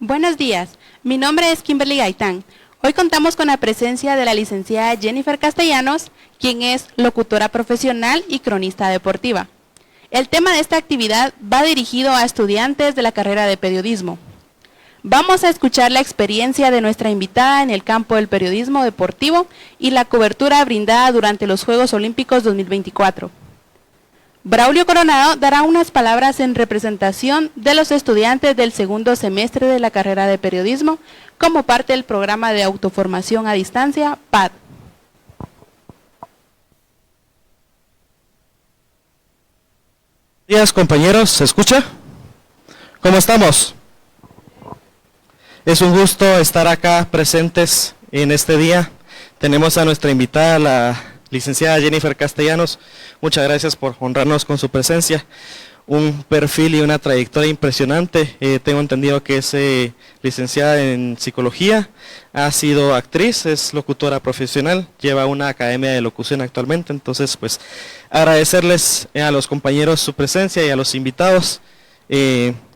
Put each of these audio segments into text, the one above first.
Buenos días, mi nombre es Kimberly Gaitán. Hoy contamos con la presencia de la licenciada Jennifer Castellanos, quien es locutora profesional y cronista deportiva. El tema de esta actividad va dirigido a estudiantes de la carrera de periodismo. Vamos a escuchar la experiencia de nuestra invitada en el campo del periodismo deportivo y la cobertura brindada durante los Juegos Olímpicos 2024. Braulio Coronado dará unas palabras en representación de los estudiantes del segundo semestre de la carrera de periodismo como parte del programa de autoformación a distancia PAD. Buenos días, compañeros, ¿se escucha? ¿Cómo estamos? Es un gusto estar acá presentes en este día. Tenemos a nuestra invitada, la licenciada Jennifer Castellanos. Muchas gracias por honrarnos con su presencia. Un perfil y una trayectoria impresionante. Tengo entendido que es licenciada en psicología, ha sido actriz, es locutora profesional, lleva una academia de locución actualmente. Entonces, pues, agradecerles a los compañeros su presencia y a los invitados.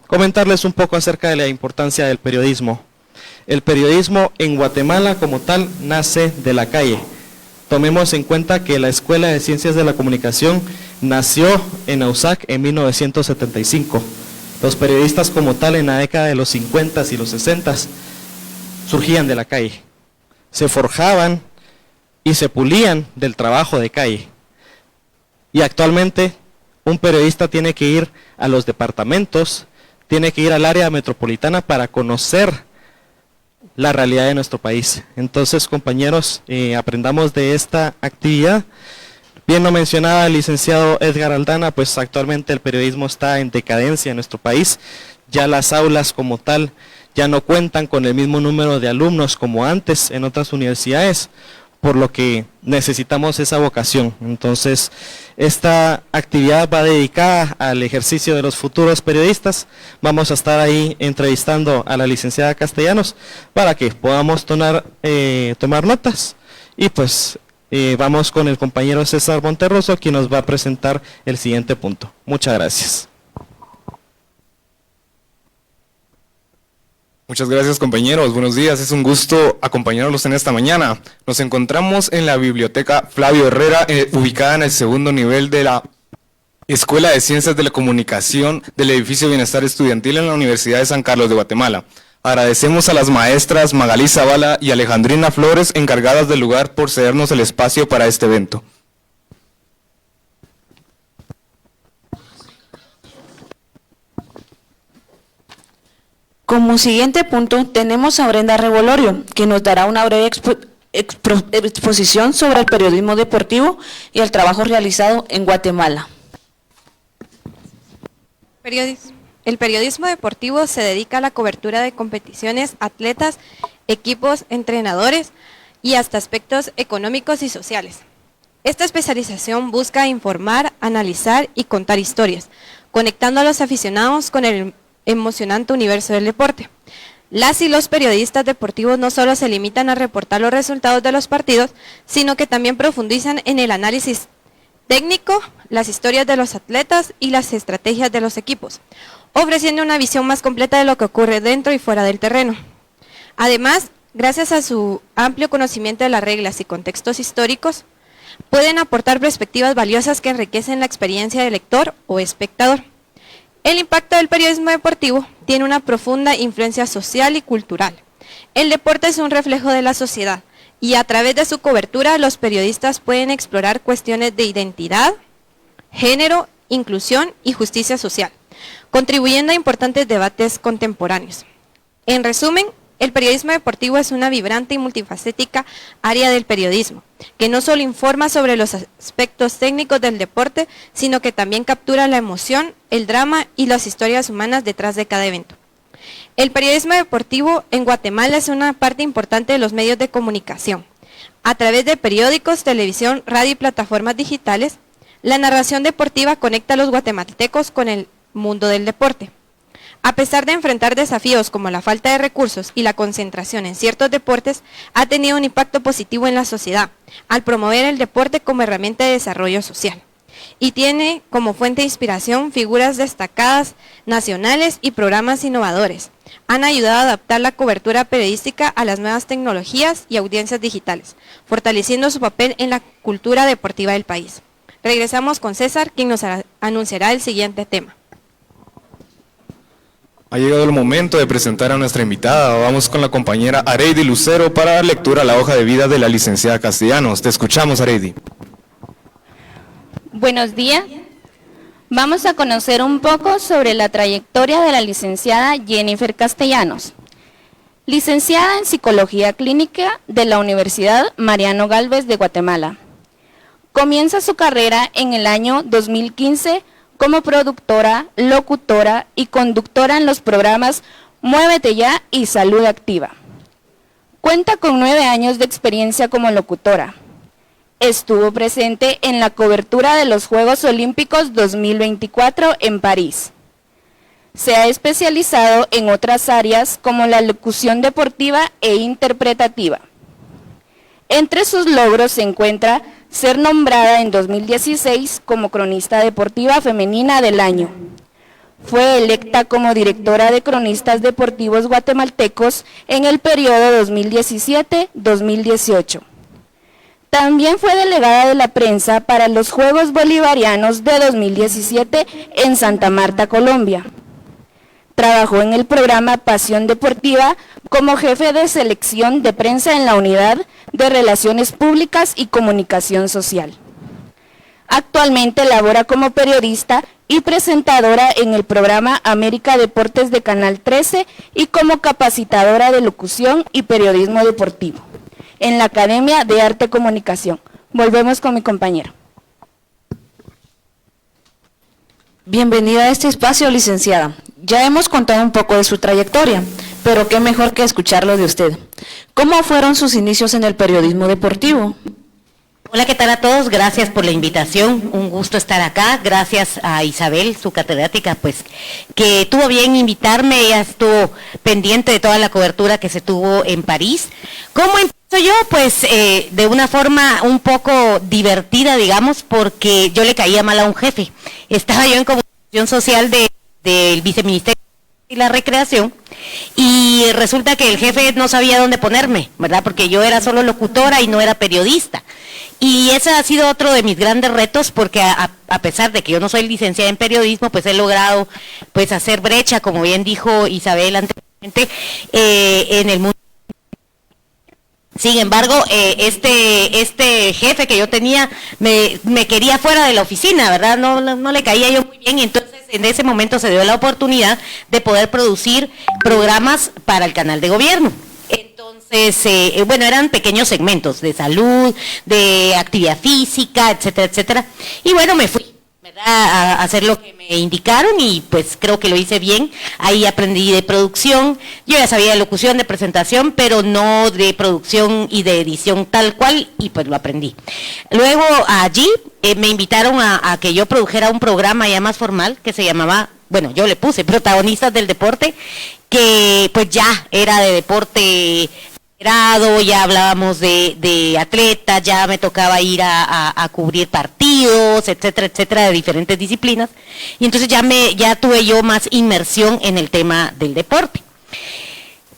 Comentarles un poco acerca de la importancia del periodismo. El periodismo en Guatemala como tal nace de la calle. Tomemos en cuenta que la Escuela de Ciencias de la Comunicación nació en AUSAC en 1975. Los periodistas como tal en la década de los 50 y los 60 surgían de la calle. Se forjaban y se pulían del trabajo de calle. Y actualmente un periodista tiene que ir a los departamentos, tiene que ir al área metropolitana para conocer la realidad de nuestro país. Entonces, compañeros, aprendamos de esta actividad. Bien lo mencionaba el licenciado Edgar Aldana, pues actualmente el periodismo está en decadencia en nuestro país. Ya las aulas como tal ya no cuentan con el mismo número de alumnos como antes en otras universidades, por lo que necesitamos esa vocación. Entonces, esta actividad va dedicada al ejercicio de los futuros periodistas. Vamos a estar ahí entrevistando a la licenciada Castellanos para que podamos tomar notas. Y pues vamos con el compañero César Monterroso, quien nos va a presentar el siguiente punto. Muchas gracias. Muchas gracias, compañeros. Buenos días. Es un gusto acompañarlos en esta mañana. Nos encontramos en la Biblioteca Flavio Herrera, ubicada en el segundo nivel de la Escuela de Ciencias de la Comunicación del Edificio Bienestar Estudiantil en la Universidad de San Carlos de Guatemala. Agradecemos a las maestras Magalí Zavala y Alejandrina Flores, encargadas del lugar, por cedernos el espacio para este evento. Como siguiente punto tenemos a Brenda Revolorio, que nos dará una breve exposición sobre el periodismo deportivo y el trabajo realizado en Guatemala. El periodismo deportivo se dedica a la cobertura de competiciones, atletas, equipos, entrenadores y hasta aspectos económicos y sociales. Esta especialización busca informar, analizar y contar historias, conectando a los aficionados con el emocionante universo del deporte. Las y los periodistas deportivos no solo se limitan a reportar los resultados de los partidos, sino que también profundizan en el análisis técnico, las historias de los atletas y las estrategias de los equipos, ofreciendo una visión más completa de lo que ocurre dentro y fuera del terreno. Además, gracias a su amplio conocimiento de las reglas y contextos históricos, pueden aportar perspectivas valiosas que enriquecen la experiencia del lector o espectador. El impacto del periodismo deportivo tiene una profunda influencia social y cultural. El deporte es un reflejo de la sociedad y a través de su cobertura los periodistas pueden explorar cuestiones de identidad, género, inclusión y justicia social, contribuyendo a importantes debates contemporáneos. En resumen, el periodismo deportivo es una vibrante y multifacética área del periodismo, que no solo informa sobre los aspectos técnicos del deporte, sino que también captura la emoción, el drama y las historias humanas detrás de cada evento. El periodismo deportivo en Guatemala es una parte importante de los medios de comunicación. A través de periódicos, televisión, radio y plataformas digitales, la narración deportiva conecta a los guatemaltecos con el mundo del deporte. A pesar de enfrentar desafíos como la falta de recursos y la concentración en ciertos deportes, ha tenido un impacto positivo en la sociedad, al promover el deporte como herramienta de desarrollo social. Y tiene como fuente de inspiración figuras destacadas nacionales y programas innovadores. Han ayudado a adaptar la cobertura periodística a las nuevas tecnologías y audiencias digitales, fortaleciendo su papel en la cultura deportiva del país. Regresamos con César, quien nos anunciará el siguiente tema. Ha llegado el momento de presentar a nuestra invitada. Vamos con la compañera Areidy Lucero para dar lectura a la hoja de vida de la licenciada Castellanos. Te escuchamos, Areidy. Buenos días. Vamos a conocer un poco sobre la trayectoria de la licenciada Jennifer Castellanos. Licenciada en Psicología Clínica de la Universidad Mariano Gálvez de Guatemala. Comienza su carrera en el año 2015 como productora, locutora y conductora en los programas Muévete Ya y Salud Activa. Cuenta con 9 años de experiencia como locutora. Estuvo presente en la cobertura de los Juegos Olímpicos 2024 en París. Se ha especializado en otras áreas como la locución deportiva e interpretativa. Entre sus logros se encuentra ser nombrada en 2016 como cronista deportiva femenina del año. Fue electa como directora de cronistas deportivos guatemaltecos en el periodo 2017-2018. También fue delegada de la prensa para los Juegos Bolivarianos de 2017 en Santa Marta, Colombia. Trabajó en el programa Pasión Deportiva como jefe de selección de prensa en la Unidad de Relaciones Públicas y Comunicación Social. Actualmente labora como periodista y presentadora en el programa América Deportes de Canal 13 y como capacitadora de locución y periodismo deportivo en la Academia de Arte Comunicación. Volvemos con mi compañero. Bienvenida a este espacio, licenciada. Ya hemos contado un poco de su trayectoria, pero qué mejor que escucharlo de usted. ¿Cómo fueron sus inicios en el periodismo deportivo? Hola, ¿qué tal a todos? Gracias por la invitación, un gusto estar acá. Gracias a Isabel, su catedrática, pues, que tuvo bien invitarme. Ella estuvo pendiente de toda la cobertura que se tuvo en París. ¿Cómo empezó yo? Pues de una forma un poco divertida, digamos, porque yo le caía mal a un jefe. Estaba yo en comunicación social del viceministerio y la recreación, y resulta que el jefe no sabía dónde ponerme, ¿verdad? Porque yo era solo locutora y no era periodista. Y ese ha sido otro de mis grandes retos, porque a pesar de que yo no soy licenciada en periodismo, pues he logrado pues hacer brecha, como bien dijo Isabel anteriormente, en el mundo. Sin embargo, este jefe que yo tenía me quería fuera de la oficina, ¿verdad? No le caía yo muy bien, y entonces en ese momento se dio la oportunidad de poder producir programas para el canal de gobierno. Entonces, bueno, eran pequeños segmentos de salud, de actividad física, etcétera, etcétera. Y bueno, me fui, ¿verdad?, a hacer lo que me indicaron y pues creo que lo hice bien. Ahí aprendí de producción. Yo ya sabía de locución, de presentación, pero no de producción y de edición tal cual, y pues lo aprendí. Luego allí me invitaron a que yo produjera un programa ya más formal que se llamaba, bueno, yo le puse Protagonistas del Deporte, que pues ya era de deporte federado, ya hablábamos de atletas, ya me tocaba ir a cubrir partidos, etcétera, etcétera, de diferentes disciplinas, y entonces ya tuve yo más inmersión en el tema del deporte.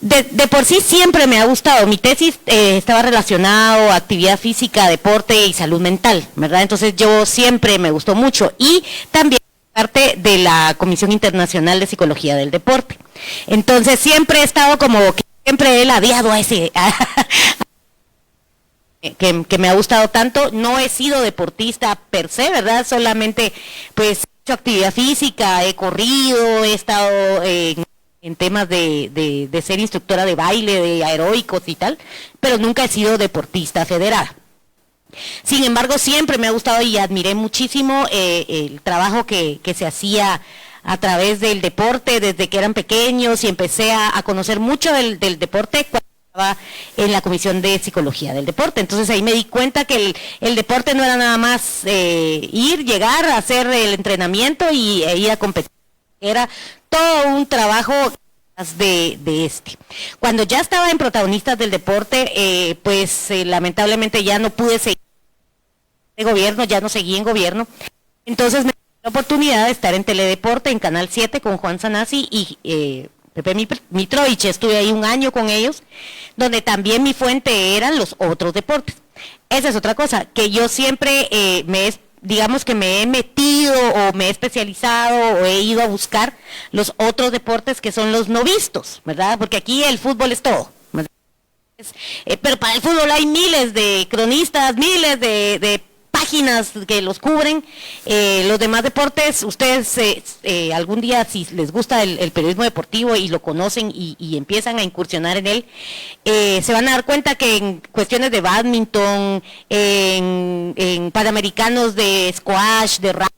De por sí siempre me ha gustado, mi tesis estaba relacionado a actividad física, deporte y salud mental, ¿verdad? Entonces yo siempre me gustó mucho, y también parte de la Comisión Internacional de Psicología del Deporte. Entonces siempre he estado como que siempre he ladeado a ese que me ha gustado tanto. No he sido deportista per se, ¿verdad? Solamente pues he hecho actividad física, he corrido, he estado en temas de ser instructora de baile, de aeróbicos y tal, pero nunca he sido deportista federada. Sin embargo, siempre me ha gustado y admiré muchísimo el trabajo que se hacía a través del deporte desde que eran pequeños, y empecé a conocer mucho del deporte cuando estaba en la Comisión de Psicología del Deporte. Entonces ahí me di cuenta que el deporte no era nada más llegar a hacer el entrenamiento y ir a competir, era todo un trabajo de este. Cuando ya estaba en Protagonistas del Deporte, pues lamentablemente ya no pude seguir de gobierno, ya no seguí en gobierno. Entonces me dio la oportunidad de estar en Teledeporte, en Canal 7, con Juan Sanasi y Pepe Mitrovich. Estuve ahí un año con ellos, donde también mi fuente eran los otros deportes. Esa es otra cosa, que yo siempre digamos que me he metido o me he especializado o he ido a buscar los otros deportes que son los no vistos, ¿verdad? Porque aquí el fútbol es todo, ¿verdad? Pero para el fútbol hay miles de cronistas, miles de páginas que los cubren. Los demás deportes, ustedes algún día, si les gusta el periodismo deportivo y lo conocen y empiezan a incursionar en él, se van a dar cuenta que en cuestiones de bádminton, en panamericanos de squash, de rugby,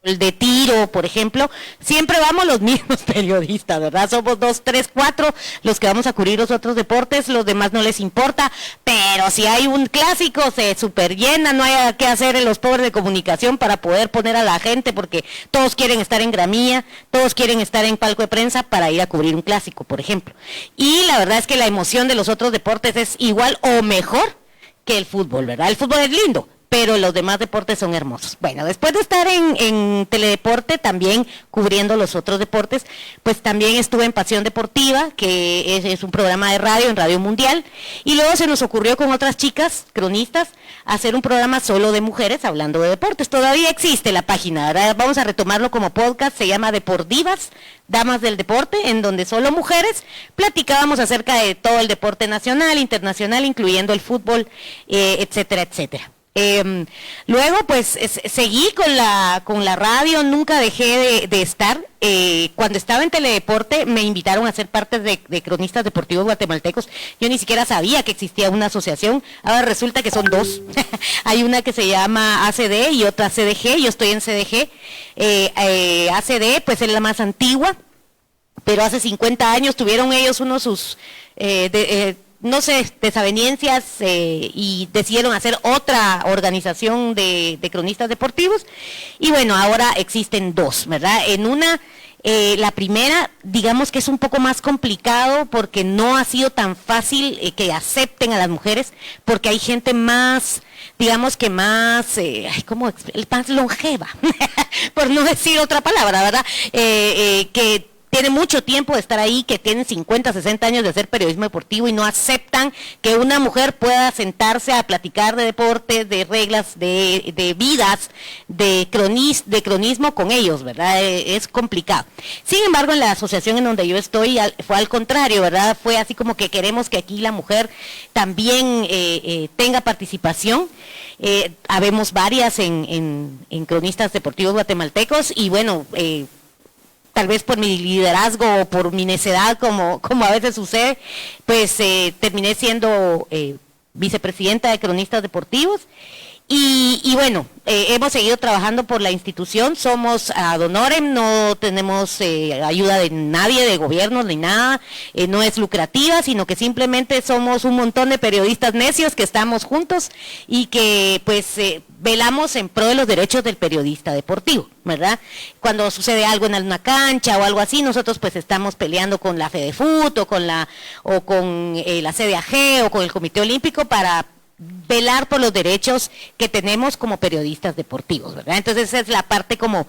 de tiro, por ejemplo, siempre vamos los mismos periodistas, ¿verdad? Somos 2, 3, 4 los que vamos a cubrir los otros deportes, los demás no les importa, pero si hay un clásico se super llena, no hay que hacer en los pobres de comunicación para poder poner a la gente, porque todos quieren estar en gramilla, todos quieren estar en palco de prensa para ir a cubrir un clásico, por ejemplo. Y la verdad es que la emoción de los otros deportes es igual o mejor que el fútbol, ¿verdad? El fútbol es lindo, pero los demás deportes son hermosos. Bueno, después de estar en Teledeporte, también cubriendo los otros deportes, pues también estuve en Pasión Deportiva, que es un programa de radio, en Radio Mundial, y luego se nos ocurrió con otras chicas, cronistas, hacer un programa solo de mujeres hablando de deportes. Todavía existe la página, ahora vamos a retomarlo como podcast, se llama Deportivas, Damas del Deporte, en donde solo mujeres platicábamos acerca de todo el deporte nacional, internacional, incluyendo el fútbol, etcétera, etcétera. Luego pues seguí con la radio, nunca dejé de estar. Cuando estaba en Teledeporte me invitaron a ser parte de Cronistas Deportivos Guatemaltecos. Yo ni siquiera sabía que existía una asociación, ahora resulta que son dos. Hay una que se llama ACD y otra CDG, yo estoy en CDG. ACD pues es la más antigua, pero hace 50 años tuvieron ellos sus no sé, desavenencias y decidieron hacer otra organización de cronistas deportivos, y bueno, ahora existen dos, ¿verdad? En una, la primera, digamos que es un poco más complicado porque no ha sido tan fácil que acepten a las mujeres, porque hay gente más, digamos que más, más longeva, por no decir otra palabra, ¿verdad? Que tiene mucho tiempo de estar ahí, que tienen 50, 60 años de hacer periodismo deportivo y no aceptan que una mujer pueda sentarse a platicar de deportes, de reglas, de vidas, de cronismo con ellos, ¿verdad? Es complicado. Sin embargo, en la asociación en donde yo estoy fue al contrario, ¿verdad? Fue así como que queremos que aquí la mujer también tenga participación. Habemos varias en cronistas deportivos guatemaltecos y bueno, tal vez por mi liderazgo o por mi necedad, como a veces sucede, pues terminé siendo vicepresidenta de Cronistas Deportivos. Y bueno, hemos seguido trabajando por la institución, somos ad honorem, no tenemos ayuda de nadie, de gobierno, ni nada, no es lucrativa, sino que simplemente somos un montón de periodistas necios que estamos juntos y que pues velamos en pro de los derechos del periodista deportivo, ¿verdad? Cuando sucede algo en una cancha o algo así, nosotros pues estamos peleando con la FEDEFUT o con la CDAG o con el Comité Olímpico para velar por los derechos que tenemos como periodistas deportivos, ¿verdad? Entonces esa es la parte como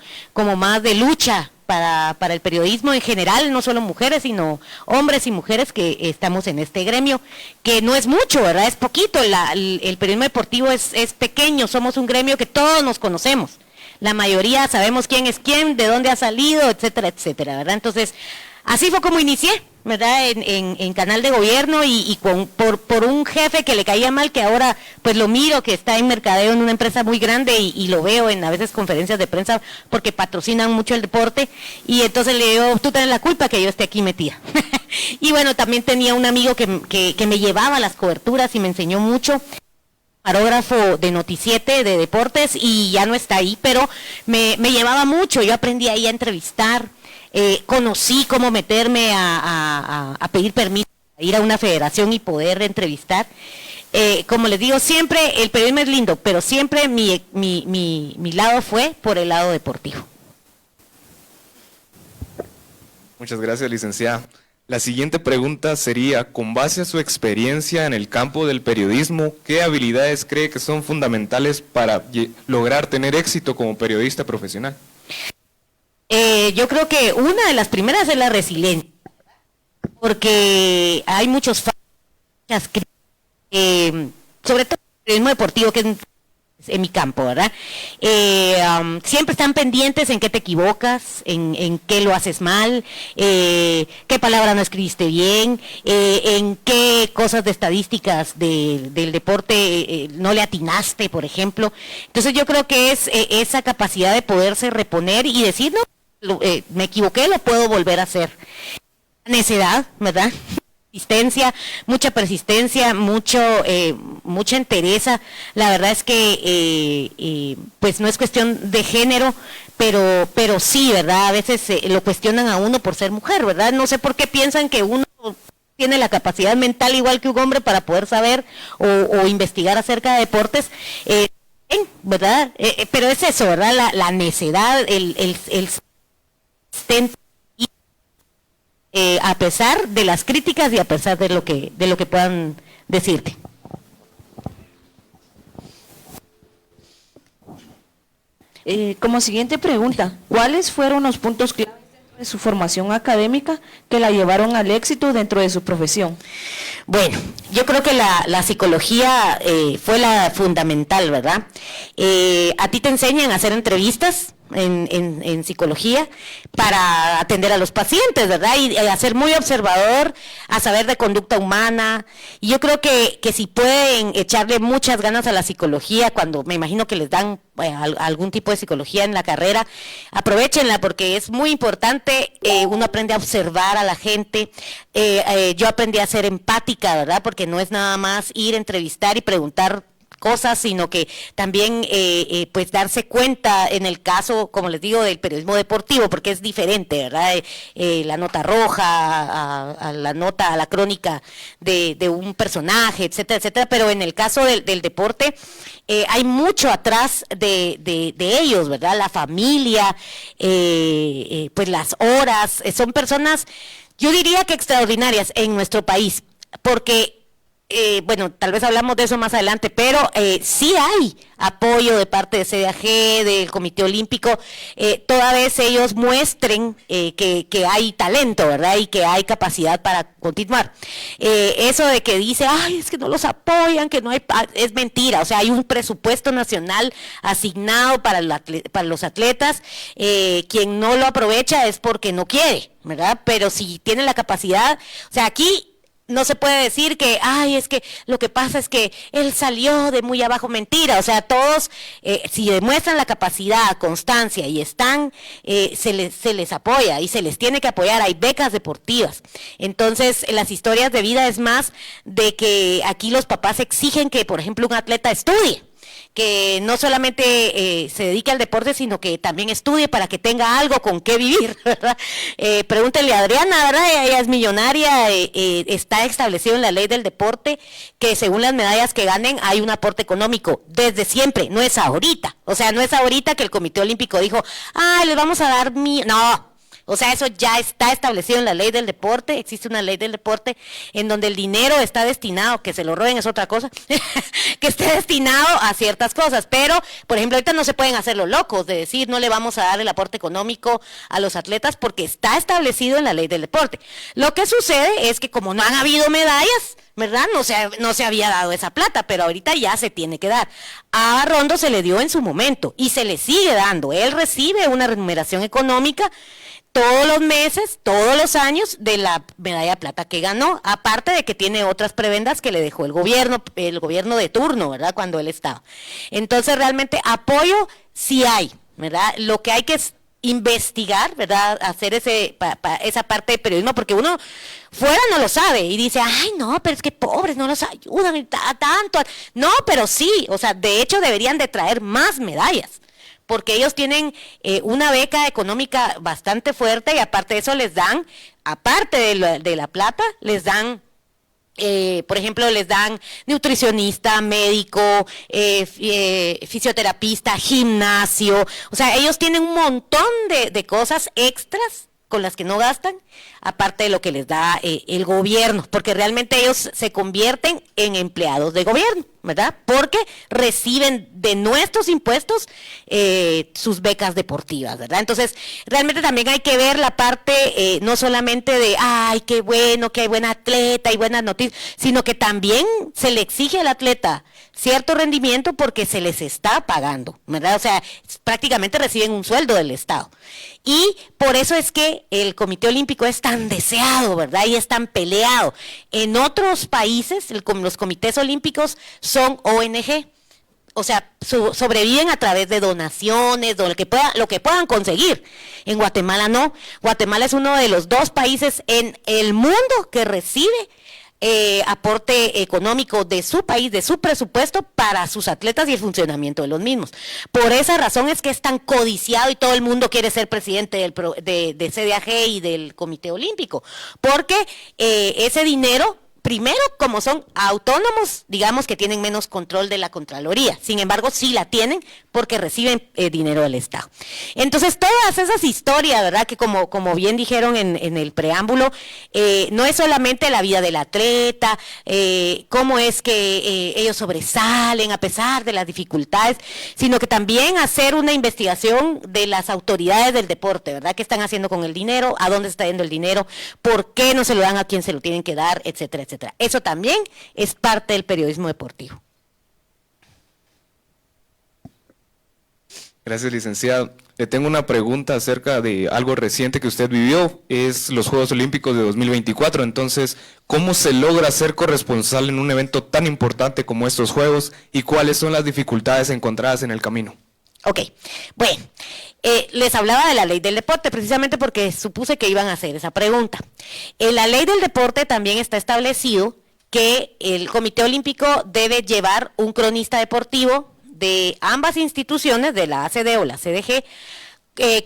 más de lucha para el periodismo en general, no solo mujeres, sino hombres y mujeres que estamos en este gremio, que no es mucho, ¿verdad? Es poquito, el periodismo deportivo es pequeño, somos un gremio que todos nos conocemos, la mayoría sabemos quién es quién, de dónde ha salido, etcétera, etcétera, ¿verdad? Entonces, así fue como inicié, ¿verdad? En Canal de Gobierno y por un jefe que le caía mal, que ahora pues lo miro, que está en mercadeo en una empresa muy grande y lo veo en a veces conferencias de prensa porque patrocinan mucho el deporte y entonces le digo, tú tienes la culpa que yo esté aquí metida. Y bueno, también tenía un amigo que me llevaba a las coberturas y me enseñó mucho, camarógrafo de Noticiete de deportes y ya no está ahí, pero me llevaba mucho, yo aprendí ahí a entrevistar. Conocí cómo meterme a pedir permiso, a ir a una federación y poder entrevistar. Como les digo, siempre el periodismo es lindo, pero siempre mi lado fue por el lado deportivo. Muchas gracias, licenciada. La siguiente pregunta sería, con base a su experiencia en el campo del periodismo, ¿qué habilidades cree que son fundamentales para lograr tener éxito como periodista profesional? Yo creo que una de las primeras es la resiliencia, porque hay muchas críticas, sobre todo el periodismo deportivo, que es en mi campo, ¿verdad? Siempre están pendientes en qué te equivocas, en qué lo haces mal, qué palabra no escribiste bien, en qué cosas de estadísticas del deporte no le atinaste, por ejemplo. Entonces yo creo que es esa capacidad de poderse reponer y decir, no, me equivoqué, lo puedo volver a hacer. Necedad, ¿verdad? Mucha persistencia, mucha entereza. La verdad es que pues no es cuestión de género, pero sí, ¿verdad? A veces lo cuestionan a uno por ser mujer, ¿verdad? No sé por qué piensan que uno tiene la capacidad mental igual que un hombre para poder saber o investigar acerca de deportes, ¿verdad? Pero es eso, ¿verdad? La necedad, el a pesar de las críticas y a pesar de lo que puedan decirte. Como siguiente pregunta, ¿cuáles fueron los puntos claves de su formación académica que la llevaron al éxito dentro de su profesión? Bueno, yo creo que la psicología fue la fundamental, ¿verdad? A ti te enseñan a hacer entrevistas en psicología para atender a los pacientes, ¿verdad? Y a ser muy observador, a saber de conducta humana. Y yo creo que si pueden echarle muchas ganas a la psicología, cuando me imagino que les dan algún tipo de psicología en la carrera, aprovechenla porque es muy importante. Uno aprende a observar a la gente. Yo aprendí a ser empática, ¿verdad? Porque no es nada más ir a entrevistar y preguntar cosas, sino que también pues darse cuenta en el caso, como les digo, del periodismo deportivo, porque es diferente, ¿verdad? La nota roja, a la crónica de un personaje, etcétera, etcétera, pero en el caso del deporte hay mucho atrás de ellos, ¿verdad? La familia, pues las horas, son personas, yo diría que extraordinarias en nuestro país, porque bueno, tal vez hablamos de eso más adelante, pero sí hay apoyo de parte de CDAG, del Comité Olímpico, toda vez ellos muestren que hay talento, ¿verdad? Y que hay capacidad para continuar. Eso de que dice, ay, es que no los apoyan, que no hay, es mentira. O sea, hay un presupuesto nacional asignado para los atletas. Quien no lo aprovecha es porque no quiere, ¿verdad? Pero si tiene la capacidad, o sea, aquí no se puede decir que, ay, es que lo que pasa es que él salió de muy abajo. Mentira, o sea, todos, si demuestran la capacidad, constancia y están, se les apoya y se les tiene que apoyar. Hay becas deportivas. Entonces, las historias de vida es más de que aquí los papás exigen que, por ejemplo, un atleta estudie, que no solamente se dedique al deporte, sino que también estudie para que tenga algo con qué vivir, ¿verdad? Pregúntenle a Adriana, ¿verdad? Ella es millonaria, está establecido en la ley del deporte que según las medallas que ganen hay un aporte económico, desde siempre, no es ahorita. O sea, no es ahorita que el Comité Olímpico dijo, les vamos a dar no. O sea, eso ya está establecido en la ley del deporte, existe una ley del deporte en donde el dinero está destinado, que se lo roben es otra cosa, que esté destinado a ciertas cosas, pero, por ejemplo, ahorita no se pueden hacer los locos de decir no le vamos a dar el aporte económico a los atletas porque está establecido en la ley del deporte. Lo que sucede es que como no han habido medallas, ¿verdad? No se había dado esa plata, pero ahorita ya se tiene que dar. A Rondo se le dio en su momento y se le sigue dando. Él recibe una remuneración económica todos los meses, todos los años de la medalla de plata que ganó, aparte de que tiene otras prebendas que le dejó el gobierno de turno, ¿verdad? Cuando él estaba. Entonces realmente apoyo sí hay, ¿verdad? Lo que hay que es investigar, ¿verdad? Hacer esa parte de periodismo, porque uno fuera no lo sabe y dice, ay no, pero es que pobres no los ayudan tanto. No, pero sí, o sea, de hecho deberían de traer más medallas, porque ellos tienen una beca económica bastante fuerte y aparte de eso les dan, aparte de la plata, les dan, por ejemplo, les dan nutricionista, médico, fisioterapista, gimnasio, o sea, ellos tienen un montón de cosas extras con las que no gastan, aparte de lo que les da el gobierno, porque realmente ellos se convierten en empleados de gobierno, ¿verdad? Porque reciben de nuestros impuestos sus becas deportivas, ¿verdad? Entonces, realmente también hay que ver la parte, no solamente de, ay, qué bueno, que hay buen atleta y buenas noticias, sino que también se le exige al atleta cierto rendimiento porque se les está pagando, ¿verdad? O sea, prácticamente reciben un sueldo del Estado. Y por eso es que el Comité Olímpico es tan deseado, ¿verdad? Y es tan peleado. En otros países, los comités olímpicos son ONG. O sea, sobreviven a través de donaciones, lo que puedan conseguir. En Guatemala no. Guatemala es uno de los 2 países en el mundo que recibe aporte económico de su país, de su presupuesto para sus atletas y el funcionamiento de los mismos. Por esa razón es que es tan codiciado y todo el mundo quiere ser presidente de CDAG y del Comité Olímpico, porque ese dinero, primero, como son autónomos, digamos que tienen menos control de la Contraloría, sin embargo sí la tienen porque reciben dinero del Estado. Entonces todas esas historias, ¿verdad? Que como bien dijeron en el preámbulo, no es solamente la vida del atleta, cómo es que ellos sobresalen a pesar de las dificultades, sino que también hacer una investigación de las autoridades del deporte, ¿verdad? ¿Qué están haciendo con el dinero? ¿A dónde está yendo el dinero? ¿Por qué no se lo dan a quien se lo tienen que dar? Etcétera, etcétera. Eso también es parte del periodismo deportivo. Gracias, licenciado. Le tengo una pregunta acerca de algo reciente que usted vivió, es los Juegos Olímpicos de 2024. Entonces, ¿cómo se logra ser corresponsal en un evento tan importante como estos Juegos y cuáles son las dificultades encontradas en el camino? Ok, bueno, les hablaba de la ley del deporte precisamente porque supuse que iban a hacer esa pregunta. En la ley del deporte también está establecido que el Comité Olímpico debe llevar un cronista deportivo de ambas instituciones, de la ACD o la CDG,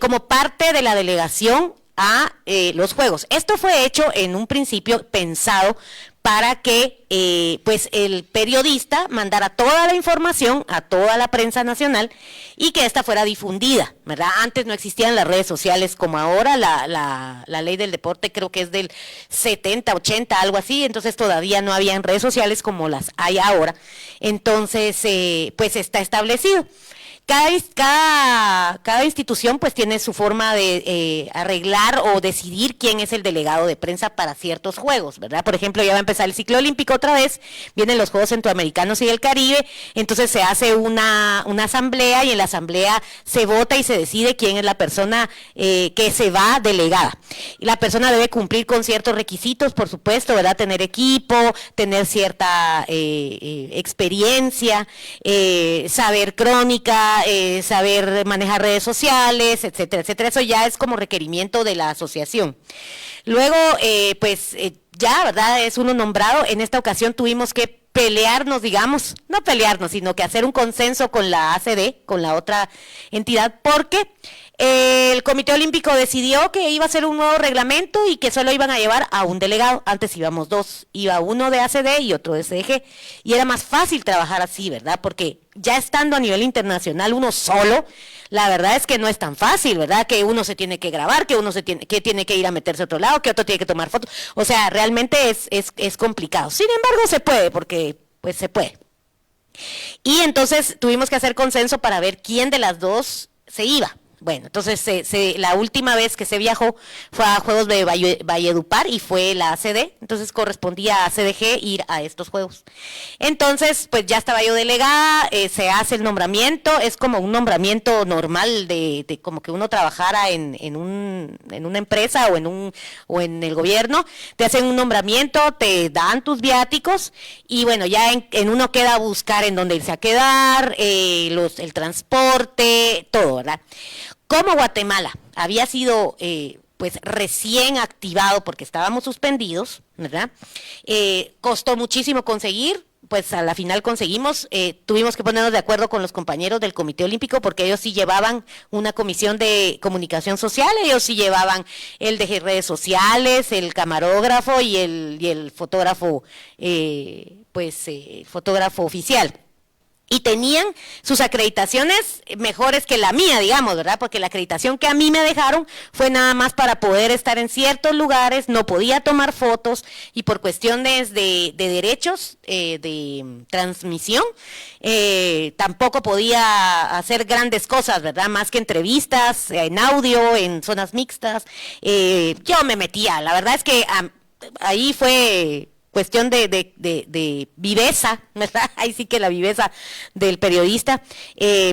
como parte de la delegación a los Juegos. Esto fue hecho en un principio pensado para que pues el periodista mandara toda la información a toda la prensa nacional y que esta fuera difundida, ¿verdad? Antes no existían las redes sociales como ahora, la ley del deporte creo que es del 70, 80, algo así, entonces todavía no habían redes sociales como las hay ahora, entonces pues está establecido cada institución pues tiene su forma de arreglar o decidir quién es el delegado de prensa para ciertos juegos, ¿verdad? Por ejemplo, ya va a empezar el ciclo olímpico otra vez, vienen los Juegos Centroamericanos y del Caribe, entonces se hace una asamblea y en la asamblea se vota y se decide quién es la persona que se va delegada. Y la persona debe cumplir con ciertos requisitos, por supuesto, ¿verdad? Tener equipo, tener cierta experiencia, saber crónica, saber manejar redes sociales, etcétera, etcétera. Eso ya es como requerimiento de la asociación. Luego, ya, ¿verdad? Es uno nombrado. En esta ocasión tuvimos que pelearnos, digamos, no pelearnos, sino que hacer un consenso con la ACD, con la otra entidad, porque el Comité Olímpico decidió que iba a ser un nuevo reglamento y que solo iban a llevar a un delegado. Antes íbamos dos, iba uno de ACD y otro de CDG, y era más fácil trabajar así, ¿verdad? Porque ya estando a nivel internacional uno solo, la verdad es que no es tan fácil, ¿verdad? Que uno se tiene que grabar, que tiene que ir a meterse a otro lado, que otro tiene que tomar fotos. O sea, realmente es complicado. Sin embargo, se puede, porque pues se puede. Y entonces tuvimos que hacer consenso para ver quién de las dos se iba. Bueno, entonces la última vez que se viajó fue a Juegos de Valledupar y fue la ACD, entonces correspondía a CDG ir a estos Juegos. Entonces, pues ya estaba yo delegada, se hace el nombramiento, es como un nombramiento normal de como que uno trabajara en una empresa o en el gobierno, te hacen un nombramiento, te dan tus viáticos y bueno, ya en uno queda buscar en dónde irse a quedar, el transporte, todo, ¿verdad? Como Guatemala había sido pues recién activado porque estábamos suspendidos, ¿verdad? Costó muchísimo conseguir, pues a la final conseguimos, tuvimos que ponernos de acuerdo con los compañeros del Comité Olímpico porque ellos sí llevaban una comisión de comunicación social, ellos sí llevaban el de redes sociales, el camarógrafo y el fotógrafo, fotógrafo oficial. Y tenían sus acreditaciones mejores que la mía, digamos, ¿verdad? Porque la acreditación que a mí me dejaron fue nada más para poder estar en ciertos lugares, no podía tomar fotos y por cuestiones de derechos de transmisión, tampoco podía hacer grandes cosas, ¿verdad? Más que entrevistas, en audio, en zonas mixtas. Yo me metía, la verdad es que ahí fue cuestión de viveza, ¿verdad? Ahí sí que la viveza del periodista,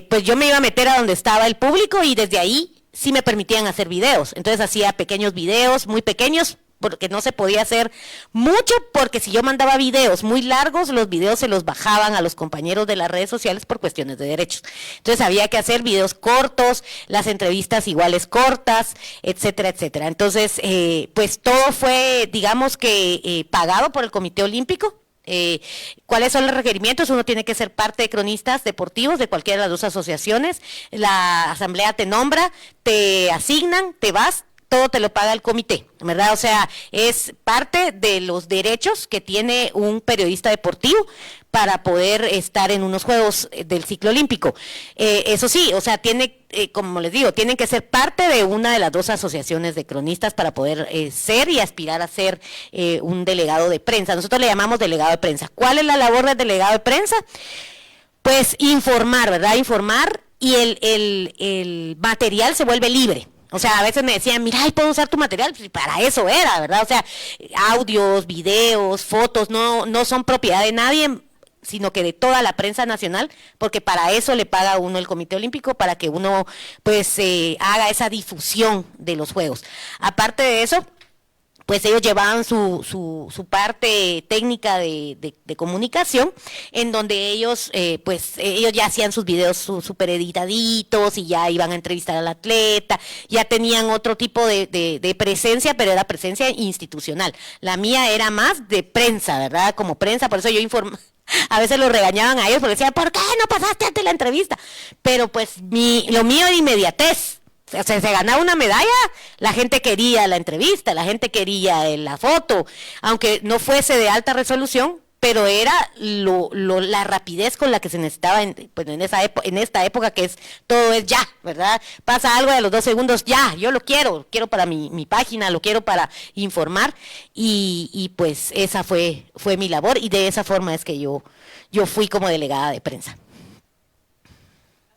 pues yo me iba a meter a donde estaba el público y desde ahí sí me permitían hacer videos, entonces hacía pequeños videos, muy pequeños, porque no se podía hacer mucho, porque si yo mandaba videos muy largos, los videos se los bajaban a los compañeros de las redes sociales por cuestiones de derechos. Entonces había que hacer videos cortos, las entrevistas iguales cortas, etcétera, etcétera. Entonces, pues todo fue, digamos que, pagado por el Comité Olímpico. ¿Cuáles son los requerimientos? Uno tiene que ser parte de cronistas deportivos de cualquiera de las dos asociaciones, la asamblea te nombra, te asignan, te vas, todo te lo paga el comité, ¿verdad? O sea, es parte de los derechos que tiene un periodista deportivo para poder estar en unos Juegos del ciclo olímpico. Eso sí, o sea, como les digo, tienen que ser parte de una de las dos asociaciones de cronistas para poder ser y aspirar a ser un delegado de prensa. Nosotros le llamamos delegado de prensa. ¿Cuál es la labor del delegado de prensa? Pues informar, ¿verdad? Informar y el material se vuelve libre. O sea, a veces me decían, mira, ¿puedo usar tu material? Pues para eso era, ¿verdad? O sea, audios, videos, fotos, no son propiedad de nadie, sino que de toda la prensa nacional, porque para eso le paga uno el Comité Olímpico, para que uno, pues, haga esa difusión de los Juegos. Aparte de eso, pues ellos llevaban su parte técnica de comunicación, en donde ellos, ellos ya hacían sus videos súper editaditos y ya iban a entrevistar al atleta, ya tenían otro tipo de presencia, pero era presencia institucional. La mía era más de prensa, ¿verdad? Como prensa, por eso yo a veces los regañaban a ellos porque decían, ¿por qué no pasaste ante la entrevista? Pero pues lo mío era inmediatez. O sea, se ganaba una medalla, la gente quería la entrevista, la gente quería la foto, aunque no fuese de alta resolución, pero era la rapidez con la que se necesitaba en esta época que todo es ya, ¿verdad? Pasa algo de los 2 segundos, ya, yo lo quiero para mi página, lo quiero para informar, y pues esa fue mi labor, y de esa forma es que yo fui como delegada de prensa.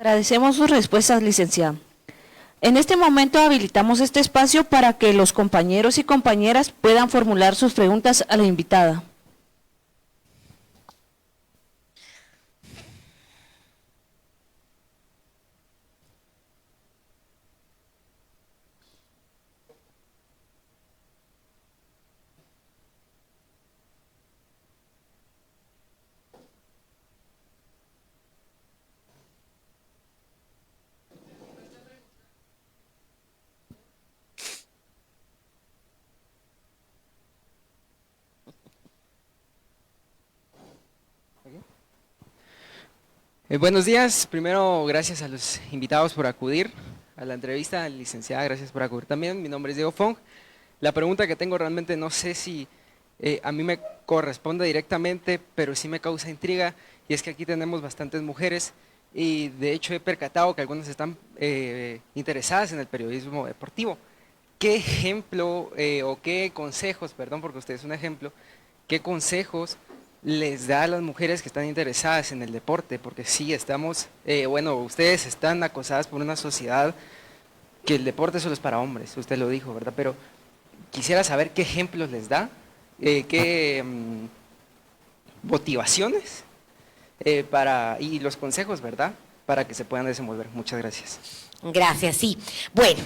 Agradecemos sus respuestas, licenciada. En este momento habilitamos este espacio para que los compañeros y compañeras puedan formular sus preguntas a la invitada. Buenos días, primero gracias a los invitados por acudir a la entrevista, licenciada, gracias por acudir también. Mi nombre es Diego Fong. La pregunta que tengo realmente no sé si a mí me corresponde directamente, pero sí me causa intriga, y es que aquí tenemos bastantes mujeres y de hecho he percatado que algunas están interesadas en el periodismo deportivo. ¿Qué ejemplo o qué consejos, perdón porque usted es un ejemplo, qué consejos les da a las mujeres que están interesadas en el deporte? Porque sí, estamos, ustedes están acosadas por una sociedad que el deporte solo es para hombres, usted lo dijo, ¿verdad? Pero quisiera saber qué ejemplos les da, qué motivaciones y los consejos, ¿verdad? Para que se puedan desenvolver. Muchas gracias. Gracias, sí. Bueno,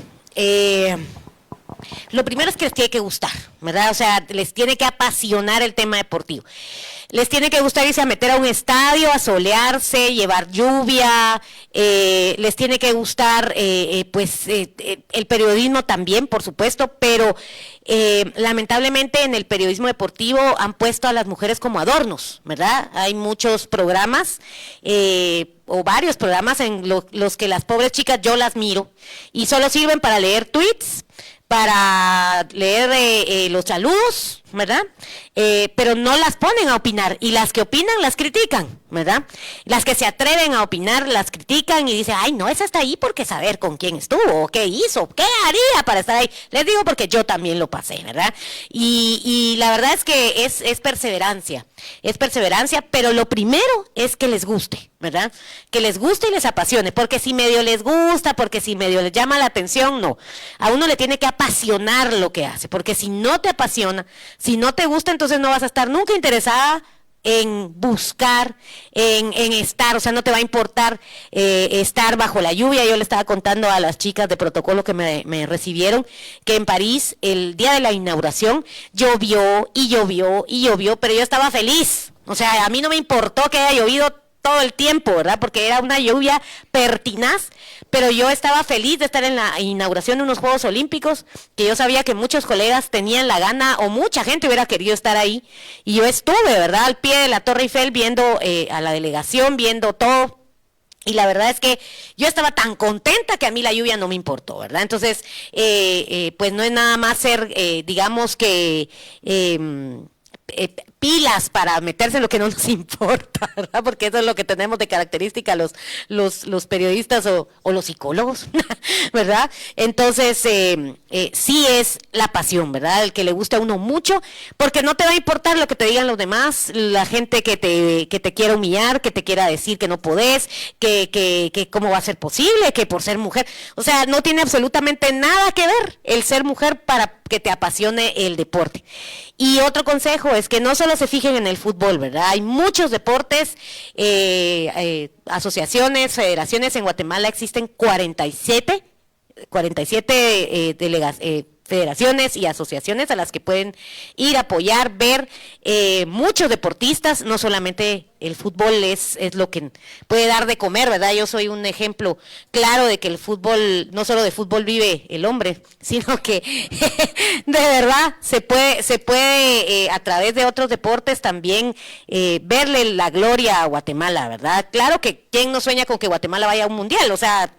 lo primero es que les tiene que gustar, ¿verdad? O sea, les tiene que apasionar el tema deportivo. Les tiene que gustar irse a meter a un estadio, a solearse, llevar lluvia, les tiene que gustar el periodismo también, por supuesto, pero lamentablemente en el periodismo deportivo han puesto a las mujeres como adornos, ¿verdad? Hay muchos programas o varios programas en los que las pobres chicas yo las miro y solo sirven para leer tweets, para leer los saludos, ¿verdad? Pero no las ponen a opinar, y las que opinan las critican, ¿verdad? Las que se atreven a opinar las critican y dicen, ay no, esa está ahí porque saber con quién estuvo, o qué hizo, qué haría para estar ahí. Les digo porque yo también lo pasé, ¿verdad? Y la verdad es que es perseverancia, pero lo primero es que les guste, ¿verdad? Que les guste y les apasione, porque si medio les gusta, porque si medio les llama la atención, no. A uno le tiene que apasionar lo que hace, porque si no te apasiona, si no te gusta, entonces no vas a estar nunca interesada en buscar, en estar, o sea, no te va a importar estar bajo la lluvia. Yo le estaba contando a las chicas de protocolo que me recibieron que en París, el día de la inauguración, llovió y llovió y llovió, pero yo estaba feliz. O sea, a mí no me importó que haya llovido todo el tiempo, ¿verdad? Porque era una lluvia pertinaz, pero yo estaba feliz de estar en la inauguración de unos Juegos Olímpicos, que yo sabía que muchos colegas tenían la gana, o mucha gente hubiera querido estar ahí, y yo estuve, ¿verdad?, al pie de la Torre Eiffel viendo a la delegación, viendo todo, y la verdad es que yo estaba tan contenta que a mí la lluvia no me importó, ¿verdad? Entonces, pues no es nada más ser, digamos que pilas para meterse en lo que no nos importa, ¿verdad? Porque eso es lo que tenemos de característica los periodistas o los psicólogos, ¿verdad? Entonces, sí es la pasión, ¿verdad? El que le guste a uno mucho, porque no te va a importar lo que te digan los demás, la gente que te quiera humillar, que te quiera decir que no podés, que cómo va a ser posible, que por ser mujer, o sea, no tiene absolutamente nada que ver el ser mujer para que te apasione el deporte. Y otro consejo es que no solo se fijen en el fútbol, ¿verdad? Hay muchos deportes, asociaciones, federaciones. En Guatemala existen 47 federaciones y asociaciones a las que pueden ir a apoyar, ver muchos deportistas, no solamente el fútbol es lo que puede dar de comer, ¿verdad? Yo soy un ejemplo claro de que el fútbol, no solo de fútbol vive el hombre, sino que de verdad se puede a través de otros deportes también verle la gloria a Guatemala, ¿verdad? Claro que quién no sueña con que Guatemala vaya a un mundial, o sea,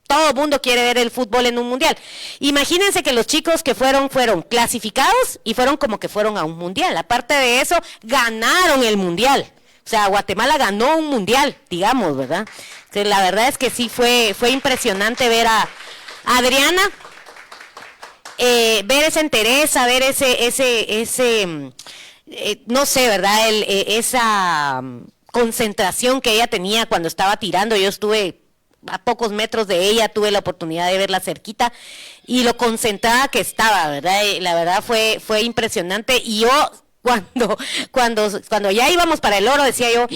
todo el mundo quiere ver el fútbol en un mundial. Imagínense que los chicos que fueron clasificados y fueron como que fueron a un mundial. Aparte de eso, ganaron el mundial. O sea, Guatemala ganó un mundial, digamos, ¿verdad? Entonces, la verdad es que sí fue impresionante ver a Adriana, ver esa entereza, ver ese no sé, ¿verdad? Esa concentración que ella tenía cuando estaba tirando. Yo estuve a pocos metros de ella, tuve la oportunidad de verla cerquita y lo concentrada que estaba, ¿verdad? La verdad fue impresionante y yo cuando ya íbamos para el oro decía yo,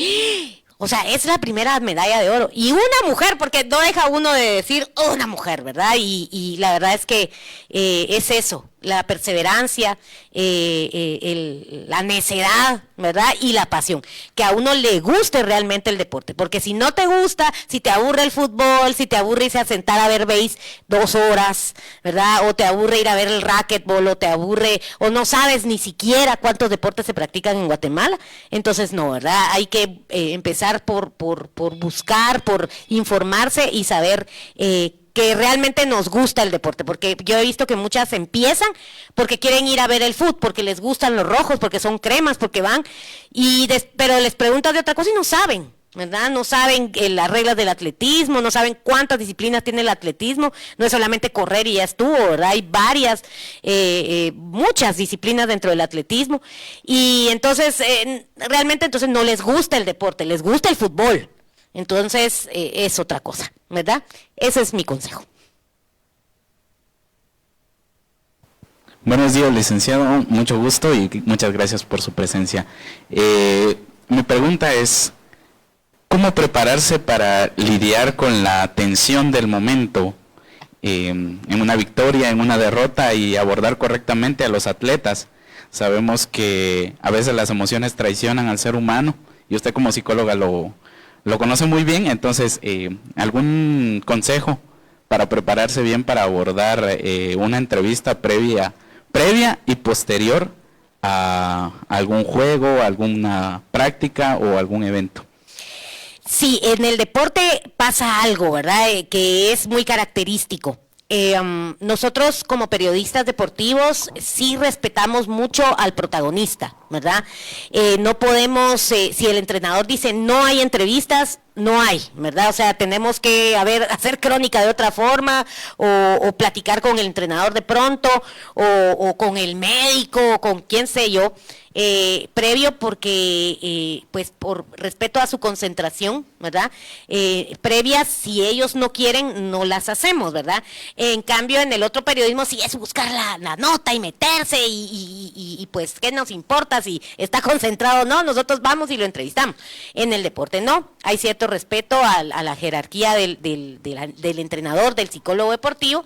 o sea, es la primera medalla de oro y una mujer, porque no deja uno de decir una mujer, ¿verdad? Y la verdad es que es eso, la perseverancia, la necedad, ¿verdad? Y la pasión, que a uno le guste realmente el deporte, porque si no te gusta, si te aburre el fútbol, si te aburre irse a sentar a ver béis 2 horas, ¿verdad? O te aburre ir a ver el racquetball, o te aburre, o no sabes ni siquiera cuántos deportes se practican en Guatemala, entonces no, ¿verdad? Hay que empezar por buscar, por informarse y saber que realmente nos gusta el deporte, porque yo he visto que muchas empiezan porque quieren ir a ver el fútbol, porque les gustan los rojos, porque son cremas, porque van, pero les preguntas de otra cosa y no saben, ¿verdad? No saben las reglas del atletismo, no saben cuántas disciplinas tiene el atletismo, no es solamente correr y ya estuvo, ¿verdad? Hay varias, muchas disciplinas dentro del atletismo, y entonces, realmente entonces no les gusta el deporte, les gusta el fútbol. Entonces, es otra cosa, ¿verdad? Ese es mi consejo. Buenos días, licenciado. Mucho gusto y muchas gracias por su presencia. Mi pregunta es, ¿cómo prepararse para lidiar con la tensión del momento en una victoria, en una derrota y abordar correctamente a los atletas? Sabemos que a veces las emociones traicionan al ser humano y usted como psicóloga lo conoce muy bien, entonces, ¿algún consejo para prepararse bien para abordar una entrevista previa y posterior a algún juego, alguna práctica o algún evento? Sí, en el deporte pasa algo, ¿verdad? Que es muy característico. Nosotros como periodistas deportivos sí respetamos mucho al protagonista, ¿verdad? No podemos, si el entrenador dice no hay entrevistas, no hay, ¿verdad? O sea, tenemos que hacer crónica de otra forma o platicar con el entrenador de pronto o con el médico o con quién sé yo, previo porque, pues por respeto a su concentración, ¿verdad? Previas, si ellos no quieren, no las hacemos, ¿verdad? En cambio, en el otro periodismo sí es buscar la nota y meterse y pues, ¿qué nos importa si está concentrado o no? Nosotros vamos y lo entrevistamos. En el deporte no, hay cierto respeto a la jerarquía del entrenador, del psicólogo deportivo.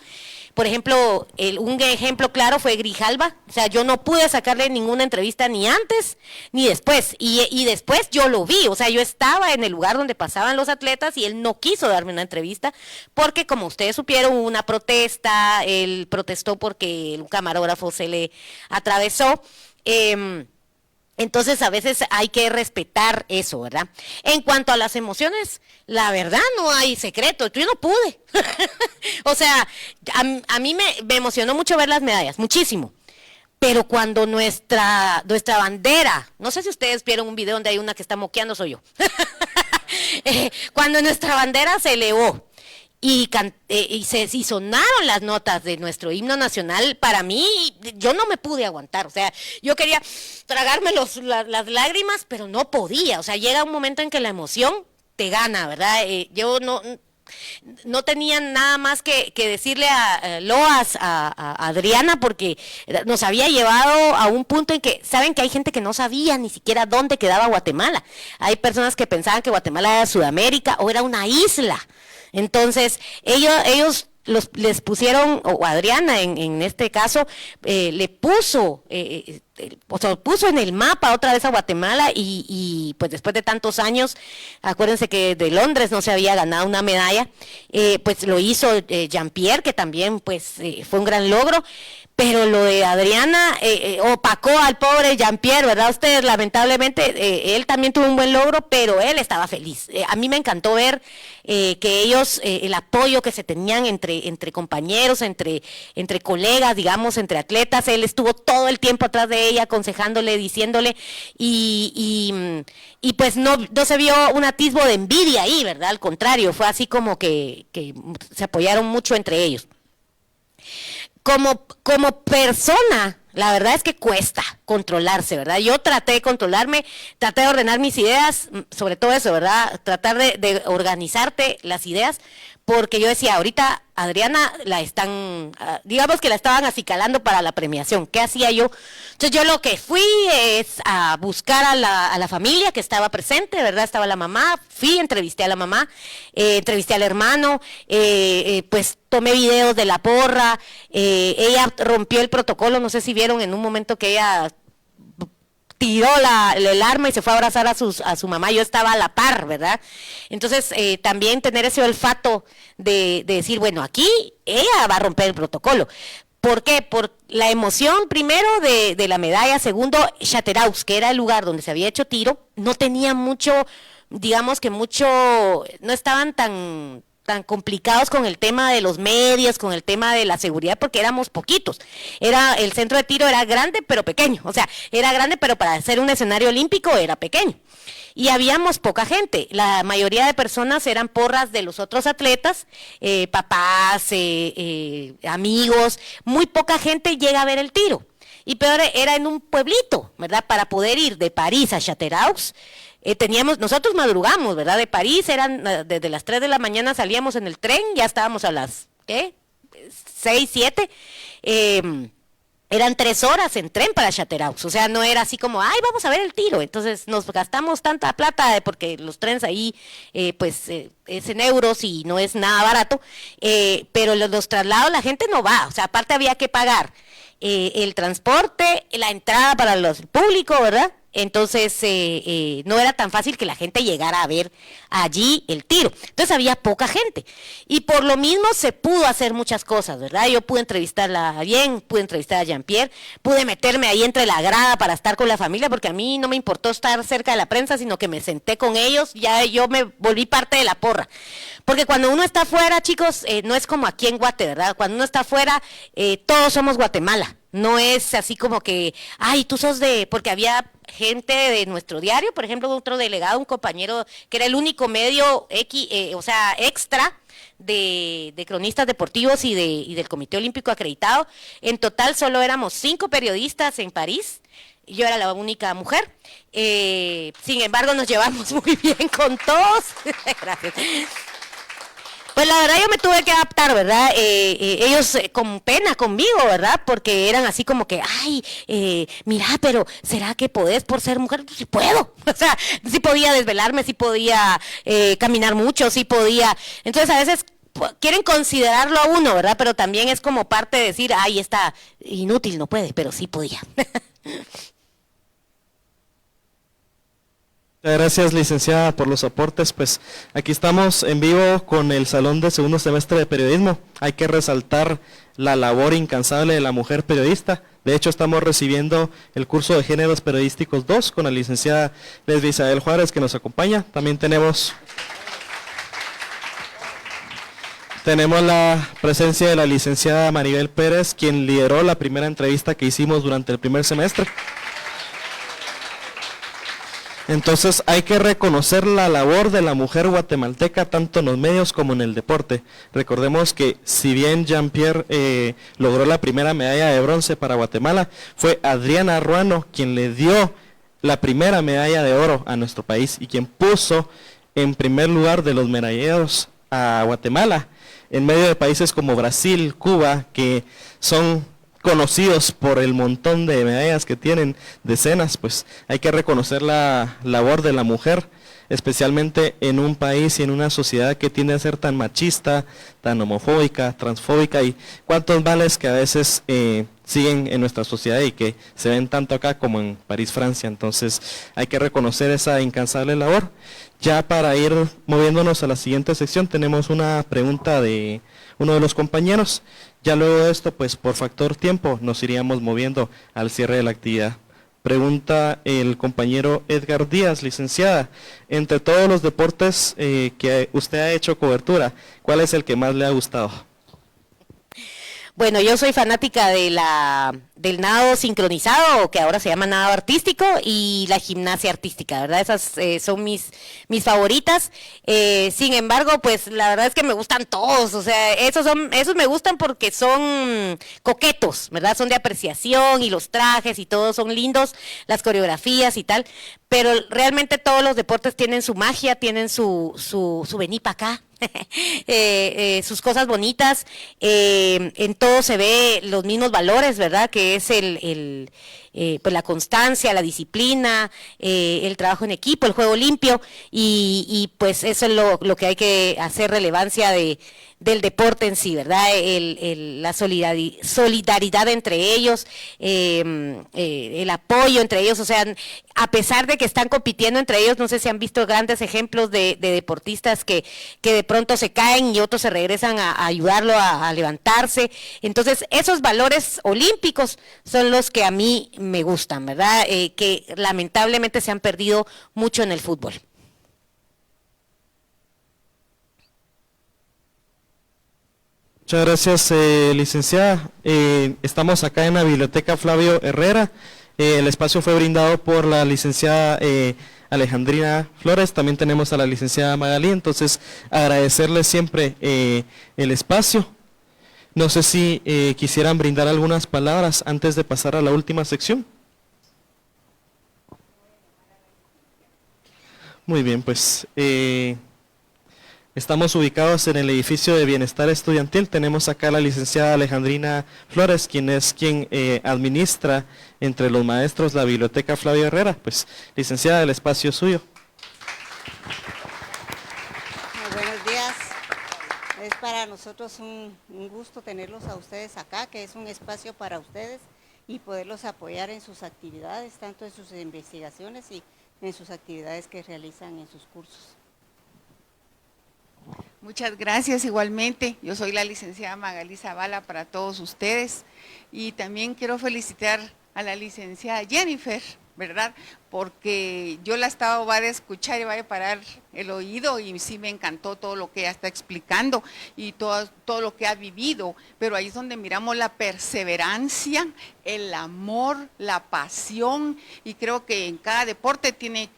Por ejemplo, un ejemplo claro fue Grijalva, o sea, yo no pude sacarle ninguna entrevista ni antes ni después, y después yo lo vi, o sea, yo estaba en el lugar donde pasaban los atletas y él no quiso darme una entrevista, porque como ustedes supieron, hubo una protesta, él protestó porque un camarógrafo se le atravesó, entonces a veces hay que respetar eso, ¿verdad? En cuanto a las emociones, la verdad no hay secreto, yo no pude. O sea, a mí me emocionó mucho ver las medallas, muchísimo. Pero cuando nuestra bandera, no sé si ustedes vieron un video donde hay una que está moqueando, soy yo. Cuando nuestra bandera se elevó y sonaron las notas de nuestro himno nacional, para mí, yo no me pude aguantar, o sea, yo quería tragarme las lágrimas, pero no podía, o sea, llega un momento en que la emoción te gana, ¿verdad? Yo no tenía nada más que decirle a loas a Adriana, porque nos había llevado a un punto en que, saben que hay gente que no sabía ni siquiera dónde quedaba Guatemala, hay personas que pensaban que Guatemala era Sudamérica o era una isla. Entonces, ellos les pusieron, o Adriana en este caso, le puso, o sea, puso en el mapa otra vez a Guatemala y pues después de tantos años, acuérdense que de Londres no se había ganado una medalla, pues lo hizo Jean-Pierre, que también pues fue un gran logro. Pero lo de Adriana opacó al pobre Jean-Pierre, ¿verdad? Ustedes, lamentablemente, él también tuvo un buen logro, pero él estaba feliz. A mí me encantó ver que ellos, el apoyo que se tenían entre compañeros, entre colegas, digamos, entre atletas, él estuvo todo el tiempo atrás de ella, aconsejándole, diciéndole, y pues no se vio un atisbo de envidia ahí, ¿verdad? Al contrario, fue así como que se apoyaron mucho entre ellos. Como persona, la verdad es que cuesta controlarse, ¿verdad? Yo traté de controlarme, traté de ordenar mis ideas, sobre todo eso, ¿verdad? Tratar de organizarte las ideas, porque yo decía, ahorita Adriana la están, digamos que la estaban acicalando para la premiación. ¿Qué hacía yo? Entonces yo lo que fui es a buscar a la familia que estaba presente, ¿verdad? Estaba la mamá, fui, entrevisté a la mamá, entrevisté al hermano, pues tomé videos de la porra, ella rompió el protocolo, no sé si vieron en un momento que ella tiró el arma y se fue a abrazar a su mamá, yo estaba a la par, ¿verdad? Entonces, también tener ese olfato de decir, bueno, aquí ella va a romper el protocolo. ¿Por qué? Por la emoción, primero, de la medalla, segundo, Chateraux, que era el lugar donde se había hecho tiro, no tenía mucho, digamos que mucho, no estaban tan complicados con el tema de los medios, con el tema de la seguridad, porque éramos poquitos. El centro de tiro era grande, pero pequeño. O sea, era grande, pero para hacer un escenario olímpico era pequeño. Y habíamos poca gente. La mayoría de personas eran porras de los otros atletas, papás, amigos. Muy poca gente llega a ver el tiro. Y peor, era en un pueblito, ¿verdad? Para poder ir de París a Chateraux, nosotros madrugamos, ¿verdad? De París, desde las 3 de la mañana salíamos en el tren, ya estábamos a las, 6, 7, eran 3 horas en tren para Chateraux, o sea, no era así como, ay, vamos a ver el tiro, entonces nos gastamos tanta plata, porque los trenes ahí, es en euros y no es nada barato, pero los traslados la gente no va, o sea, aparte había que pagar el transporte, la entrada para el público, ¿verdad? Entonces no era tan fácil que la gente llegara a ver allí el tiro. Entonces había poca gente. Y por lo mismo se pudo hacer muchas cosas, ¿verdad? Yo pude entrevistarla bien, pude entrevistar a Jean-Pierre, pude meterme ahí entre la grada para estar con la familia, porque a mí no me importó estar cerca de la prensa, sino que me senté con ellos, ya yo me volví parte de la porra. Porque cuando uno está afuera, chicos, no es como aquí en Guate, ¿verdad? Cuando uno está afuera, todos somos Guatemala. No es así como que, ay, tú sos porque había gente de nuestro diario, por ejemplo, otro delegado, un compañero que era el único medio extra de cronistas deportivos y del Comité Olímpico acreditado. En total solo éramos 5 periodistas en París. Yo era la única mujer. Sin embargo, nos llevamos muy bien con todos. Gracias. Pues la verdad yo me tuve que adaptar, ¿verdad? Ellos con pena conmigo, ¿verdad? Porque eran así como que, ay, mira, pero ¿será que podés por ser mujer? Pues sí puedo. O sea, sí podía desvelarme, sí podía caminar mucho, sí podía. Entonces a veces quieren considerarlo a uno, ¿verdad? Pero también es como parte de decir, ay, está inútil, no puede, pero sí podía. Muchas gracias, licenciada, por los aportes. Pues aquí estamos en vivo con el Salón de Segundo Semestre de Periodismo. Hay que resaltar la labor incansable de la mujer periodista. De hecho, estamos recibiendo el curso de Géneros Periodísticos 2 con la licenciada Lesbia Isabel Juárez, que nos acompaña. También tenemos la presencia de la licenciada Maribel Pérez, quien lideró la primera entrevista que hicimos durante el primer semestre. Entonces hay que reconocer la labor de la mujer guatemalteca tanto en los medios como en el deporte. Recordemos que si bien Jean-Pierre logró la primera medalla de bronce para Guatemala, fue Adriana Ruano quien le dio la primera medalla de oro a nuestro país y quien puso en primer lugar de los medalleros a Guatemala, en medio de países como Brasil, Cuba, que son conocidos por el montón de medallas que tienen, decenas. Pues hay que reconocer la labor de la mujer, especialmente en un país y en una sociedad que tiende a ser tan machista, tan homofóbica, transfóbica y cuantos males que a veces siguen en nuestra sociedad y que se ven tanto acá como en París, Francia. Entonces hay que reconocer esa incansable labor. Ya para ir moviéndonos a la siguiente sección, tenemos una pregunta de uno de los compañeros. Ya luego de esto, pues por factor tiempo, nos iríamos moviendo al cierre de la actividad. Pregunta el compañero Edgar Díaz, licenciada, entre todos los deportes que usted ha hecho cobertura, ¿cuál es el que más le ha gustado? Bueno, yo soy fanática del nado sincronizado, que ahora se llama nado artístico, y la gimnasia artística, ¿verdad? Esas son mis favoritas. Sin embargo, pues la verdad es que me gustan todos, o sea, esos me gustan porque son coquetos, ¿verdad? Son de apreciación y los trajes y todos son lindos, las coreografías y tal, pero realmente todos los deportes tienen su magia, tienen su vení pa' acá. Sus cosas bonitas, en todo se ve los mismos valores, ¿verdad? Que es pues la constancia, la disciplina, el trabajo en equipo, el juego limpio, y pues eso es lo que hay que hacer relevancia del deporte en sí, ¿verdad? La solidaridad entre ellos, el apoyo entre ellos, o sea, a pesar de que están compitiendo entre ellos, no sé si han visto grandes ejemplos de deportistas que de pronto se caen y otros se regresan a ayudarlo a levantarse. Entonces, esos valores olímpicos son los que a mí me gustan, ¿verdad? Que lamentablemente se han perdido mucho en el fútbol. Muchas gracias, licenciada. Estamos acá en la Biblioteca Flavio Herrera. El espacio fue brindado por la licenciada Alejandrina Flores, también tenemos a la licenciada Magalí, entonces agradecerles siempre el espacio. No sé si quisieran brindar algunas palabras antes de pasar a la última sección. Muy bien, pues estamos ubicados en el edificio de Bienestar Estudiantil. Tenemos acá a la licenciada Alejandrina Flores, quien administra entre los maestros la Biblioteca Flavio Herrera. Pues, licenciada, el espacio es suyo. Muy buenos días. Es para nosotros un gusto tenerlos a ustedes acá, que es un espacio para ustedes y poderlos apoyar en sus actividades, tanto en sus investigaciones y en sus actividades que realizan en sus cursos. Muchas gracias igualmente. Yo soy la licenciada Magalí Zavala para todos ustedes y también quiero felicitar a la licenciada Jennifer, ¿verdad? Porque yo la estaba a escuchar y va a parar el oído y sí me encantó todo lo que ella está explicando y todo lo que ha vivido, pero ahí es donde miramos la perseverancia, el amor, la pasión, y creo que en cada deporte tienen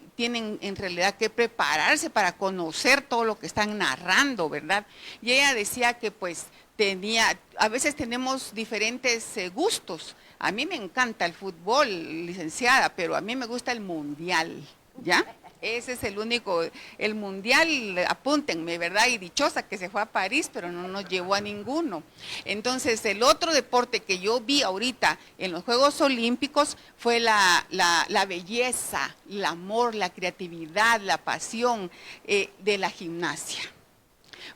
en realidad que prepararse para conocer todo lo que están narrando, ¿verdad? Y ella decía que pues a veces tenemos diferentes gustos. A mí me encanta el fútbol, licenciada, pero a mí me gusta el mundial, ¿ya? Ese es el único, el mundial, apúntenme, ¿verdad? Y dichosa que se fue a París, pero no nos llevó a ninguno. Entonces, el otro deporte que yo vi ahorita en los Juegos Olímpicos fue la belleza, el amor, la creatividad, la pasión de la gimnasia.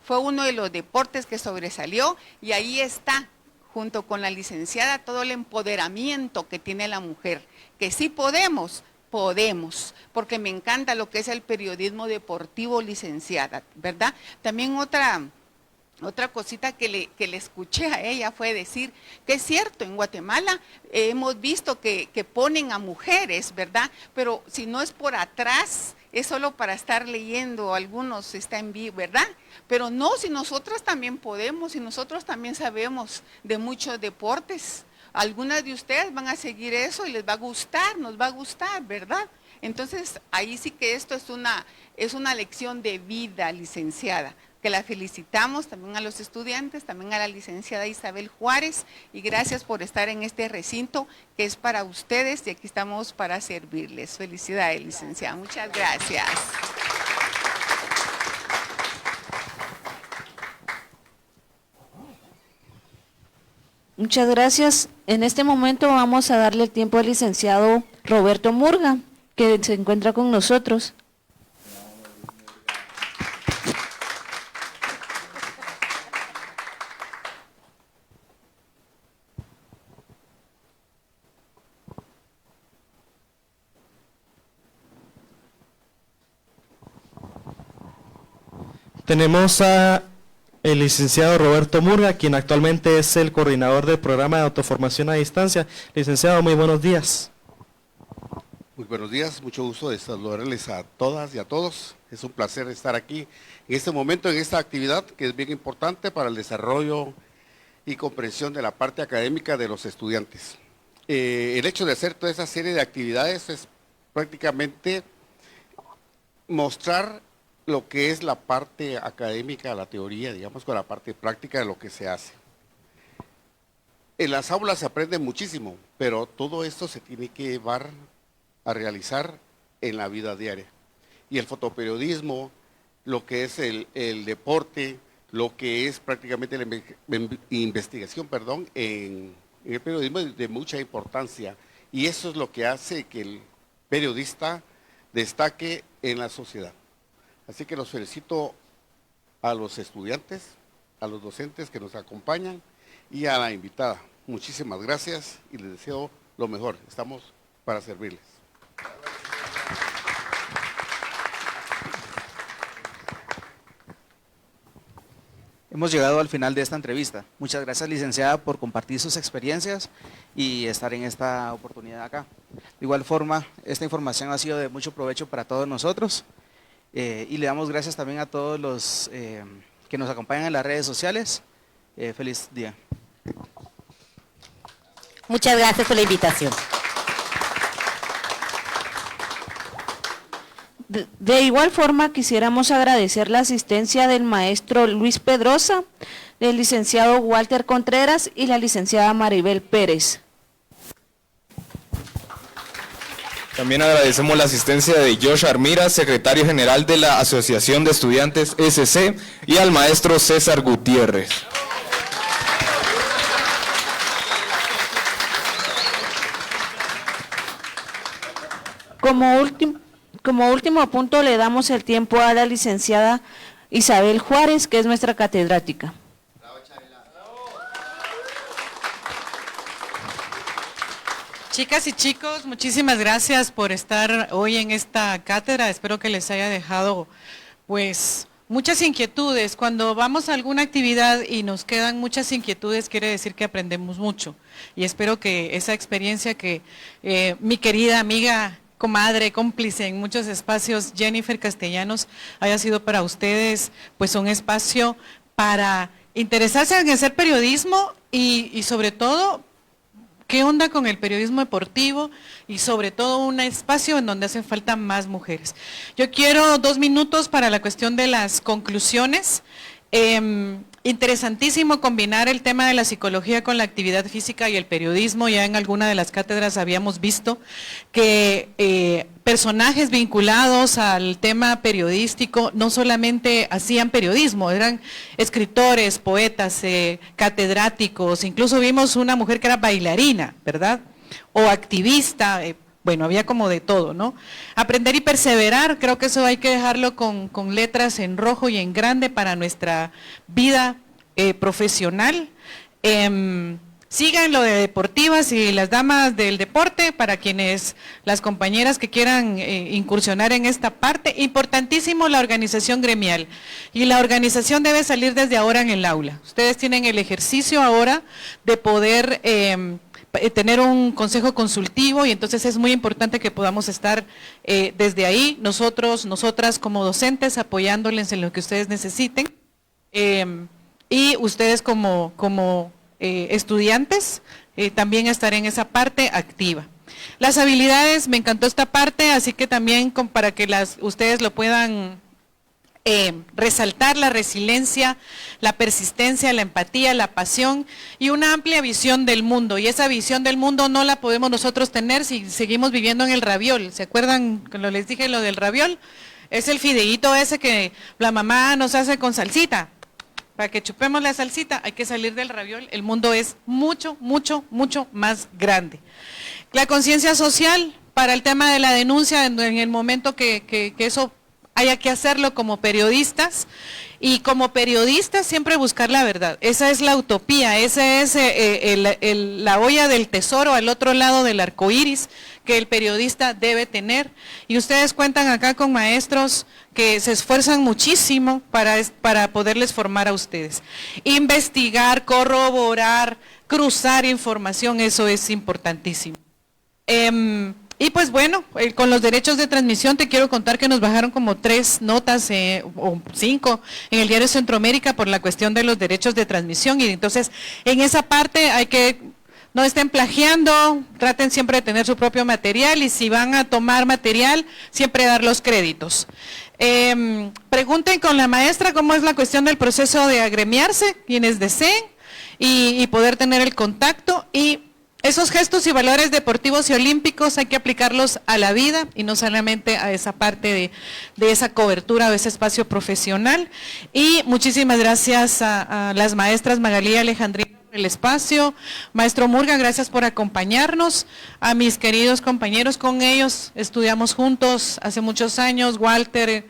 Fue uno de los deportes que sobresalió y ahí está, junto con la licenciada, todo el empoderamiento que tiene la mujer, que sí podemos, porque me encanta lo que es el periodismo deportivo, licenciada, ¿verdad? También otra cosita que le escuché a ella fue decir que es cierto, en Guatemala hemos visto que ponen a mujeres, ¿verdad? Pero si no es por atrás, es solo para estar leyendo, algunos están en vivo, ¿verdad? Pero no, si nosotras también podemos, si nosotros también sabemos de muchos deportes. Algunas de ustedes van a seguir eso y les va a gustar, nos va a gustar, ¿verdad? Entonces, ahí sí que esto es una lección de vida, licenciada, que la felicitamos también a los estudiantes, también a la licenciada Isabel Juárez, y gracias por estar en este recinto que es para ustedes y aquí estamos para servirles. Felicidades, licenciada. Muchas gracias. Muchas gracias. En este momento vamos a darle el tiempo al licenciado Roberto Murga, que se encuentra con nosotros. Tenemos a el licenciado Roberto Murga, quien actualmente es el coordinador del programa de autoformación a distancia. Licenciado, muy buenos días. Muy buenos días, mucho gusto de saludarles a todas y a todos. Es un placer estar aquí en este momento, en esta actividad que es bien importante para el desarrollo y comprensión de la parte académica de los estudiantes. El hecho de hacer toda esa serie de actividades es prácticamente mostrar lo que es la parte académica, la teoría, digamos, con la parte práctica de lo que se hace. En las aulas se aprende muchísimo, pero todo esto se tiene que llevar a realizar en la vida diaria. Y el fotoperiodismo, lo que es el deporte, lo que es prácticamente la investigación, en el periodismo es de mucha importancia. Y eso es lo que hace que el periodista destaque en la sociedad. Así que los felicito a los estudiantes, a los docentes que nos acompañan y a la invitada. Muchísimas gracias y les deseo lo mejor. Estamos para servirles. Hemos llegado al final de esta entrevista. Muchas gracias, licenciada, por compartir sus experiencias y estar en esta oportunidad acá. De igual forma, esta información ha sido de mucho provecho para todos nosotros y le damos gracias también a todos los que nos acompañan en las redes sociales. Feliz día. Muchas gracias por la invitación. De igual forma, quisiéramos agradecer la asistencia del maestro Luis Pedrosa, del licenciado Walter Contreras y la licenciada Maribel Pérez. También agradecemos la asistencia de Josh Armira, secretario general de la Asociación de Estudiantes SC, y al maestro César Gutiérrez. Como último punto, le damos el tiempo a la licenciada Isabel Juárez, que es nuestra catedrática. Chicas y chicos, muchísimas gracias por estar hoy en esta cátedra. Espero que les haya dejado pues muchas inquietudes. Cuando vamos a alguna actividad y nos quedan muchas inquietudes, quiere decir que aprendemos mucho. Y espero que esa experiencia que mi querida amiga, comadre, cómplice en muchos espacios, Jennifer Castellanos, haya sido para ustedes pues un espacio para interesarse en hacer periodismo y sobre todo qué onda con el periodismo deportivo y sobre todo un espacio en donde hacen falta más mujeres. Yo quiero 2 minutos para la cuestión de las conclusiones. Interesantísimo combinar el tema de la psicología con la actividad física y el periodismo. Ya en alguna de las cátedras habíamos visto que personajes vinculados al tema periodístico no solamente hacían periodismo, eran escritores, poetas, catedráticos, incluso vimos una mujer que era bailarina, ¿verdad? O activista, bueno, había como de todo, ¿no? Aprender y perseverar, creo que eso hay que dejarlo con letras en rojo y en grande para nuestra vida profesional. Sigan lo de deportivas y las damas del deporte, para quienes, las compañeras que quieran incursionar en esta parte. Importantísimo la organización gremial, y la organización debe salir desde ahora en el aula. Ustedes tienen el ejercicio ahora de poder tener un consejo consultivo, y entonces es muy importante que podamos estar desde ahí, nosotras como docentes, apoyándoles en lo que ustedes necesiten, y ustedes como estudiantes también estar en esa parte activa. Las habilidades, me encantó esta parte, así que también para que ustedes lo puedan resaltar: la resiliencia, la persistencia, la empatía, la pasión y una amplia visión del mundo. Y esa visión del mundo no la podemos nosotros tener si seguimos viviendo en el raviol. ¿Se acuerdan cuando les dije lo del raviol? Es el fideíto ese que la mamá nos hace con salsita. Para que chupemos la salsita hay que salir del raviol. El mundo es mucho, mucho, mucho más grande. La conciencia social para el tema de la denuncia en el momento que eso haya que hacerlo como periodistas, y como periodistas siempre buscar la verdad. Esa es la utopía, esa es la olla del tesoro al otro lado del arco iris que el periodista debe tener. Y ustedes cuentan acá con maestros que se esfuerzan muchísimo para poderles formar a ustedes. Investigar, corroborar, cruzar información, eso es importantísimo. Y pues bueno, con los derechos de transmisión te quiero contar que nos bajaron como 3 notas o 5 en el diario Centroamérica por la cuestión de los derechos de transmisión, y entonces en esa parte hay que, no estén plagiando, traten siempre de tener su propio material, y si van a tomar material, siempre dar los créditos. Pregunten con la maestra cómo es la cuestión del proceso de agremiarse, quienes deseen, y poder tener el contacto, y esos gestos y valores deportivos y olímpicos hay que aplicarlos a la vida y no solamente a esa parte de esa cobertura o ese espacio profesional. Y muchísimas gracias a las maestras Magalí y Alejandrina por el espacio. Maestro Murga, gracias por acompañarnos. A mis queridos compañeros, con ellos estudiamos juntos hace muchos años, Walter,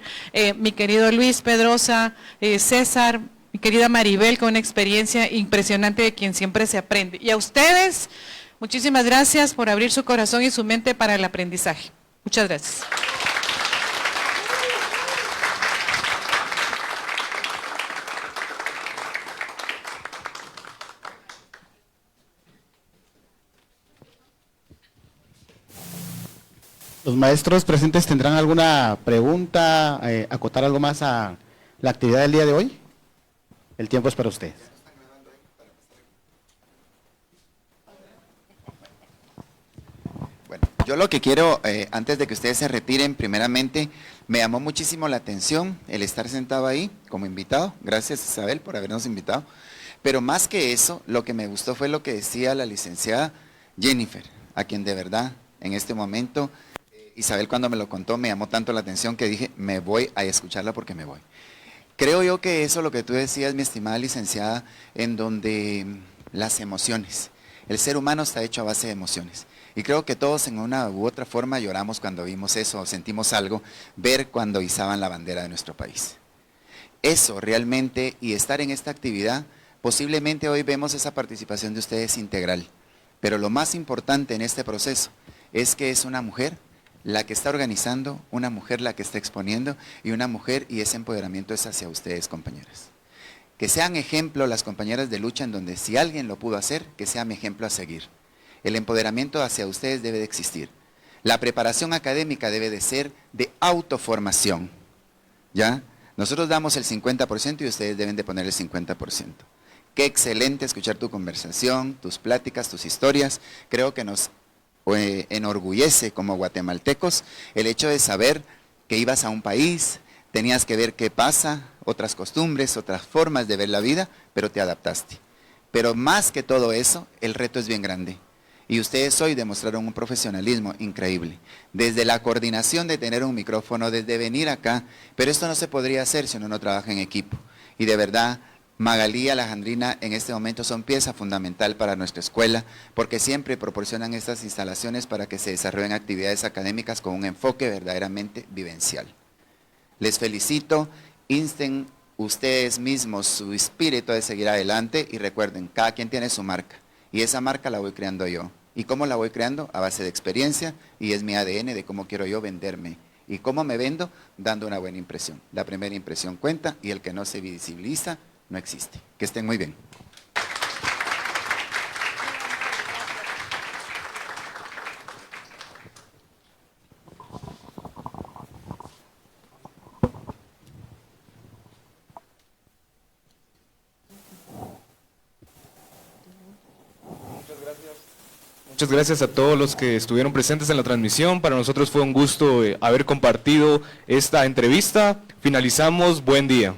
mi querido Luis Pedrosa, César, mi querida Maribel, con una experiencia impresionante de quien siempre se aprende. Y a ustedes, muchísimas gracias por abrir su corazón y su mente para el aprendizaje. Muchas gracias. ¿Los maestros presentes tendrán alguna pregunta, acotar algo más a la actividad del día de hoy? El tiempo es para ustedes. Yo lo que quiero, antes de que ustedes se retiren, primeramente, me llamó muchísimo la atención el estar sentado ahí como invitado. Gracias, Isabel, por habernos invitado. Pero más que eso, lo que me gustó fue lo que decía la licenciada Jennifer, a quien de verdad, en este momento, Isabel cuando me lo contó, me llamó tanto la atención que dije, me voy a escucharla porque me voy. Creo yo que eso, lo que tú decías, mi estimada licenciada, en donde las emociones, el ser humano está hecho a base de emociones. Y creo que todos en una u otra forma lloramos cuando vimos eso, o sentimos algo, ver cuando izaban la bandera de nuestro país. Eso realmente, y estar en esta actividad, posiblemente hoy vemos esa participación de ustedes integral. Pero lo más importante en este proceso es que es una mujer la que está organizando, una mujer la que está exponiendo, y una mujer, y ese empoderamiento es hacia ustedes, compañeras. Que sean ejemplo las compañeras de lucha, en donde si alguien lo pudo hacer, que sea mi ejemplo a seguir. El empoderamiento hacia ustedes debe de existir. La preparación académica debe de ser de autoformación, ¿ya? Nosotros damos el 50% y ustedes deben de poner el 50%. Qué excelente escuchar tu conversación, tus pláticas, tus historias. Creo que nos enorgullece como guatemaltecos el hecho de saber que ibas a un país, tenías que ver qué pasa, otras costumbres, otras formas de ver la vida, pero te adaptaste. Pero más que todo eso, el reto es bien grande. Y ustedes hoy demostraron un profesionalismo increíble. Desde la coordinación de tener un micrófono, desde venir acá, pero esto no se podría hacer si uno no trabaja en equipo. Y de verdad, Magalí y Alejandrina en este momento son pieza fundamental para nuestra escuela, porque siempre proporcionan estas instalaciones para que se desarrollen actividades académicas con un enfoque verdaderamente vivencial. Les felicito, insten ustedes mismos su espíritu de seguir adelante y recuerden, cada quien tiene su marca. Y esa marca la voy creando yo. ¿Y cómo la voy creando? A base de experiencia, y es mi ADN de cómo quiero yo venderme. ¿Y cómo me vendo? Dando una buena impresión. La primera impresión cuenta, y el que no se visibiliza no existe. Que estén muy bien. Muchas gracias a todos los que estuvieron presentes en la transmisión. Para nosotros fue un gusto haber compartido esta entrevista. Finalizamos. Buen día.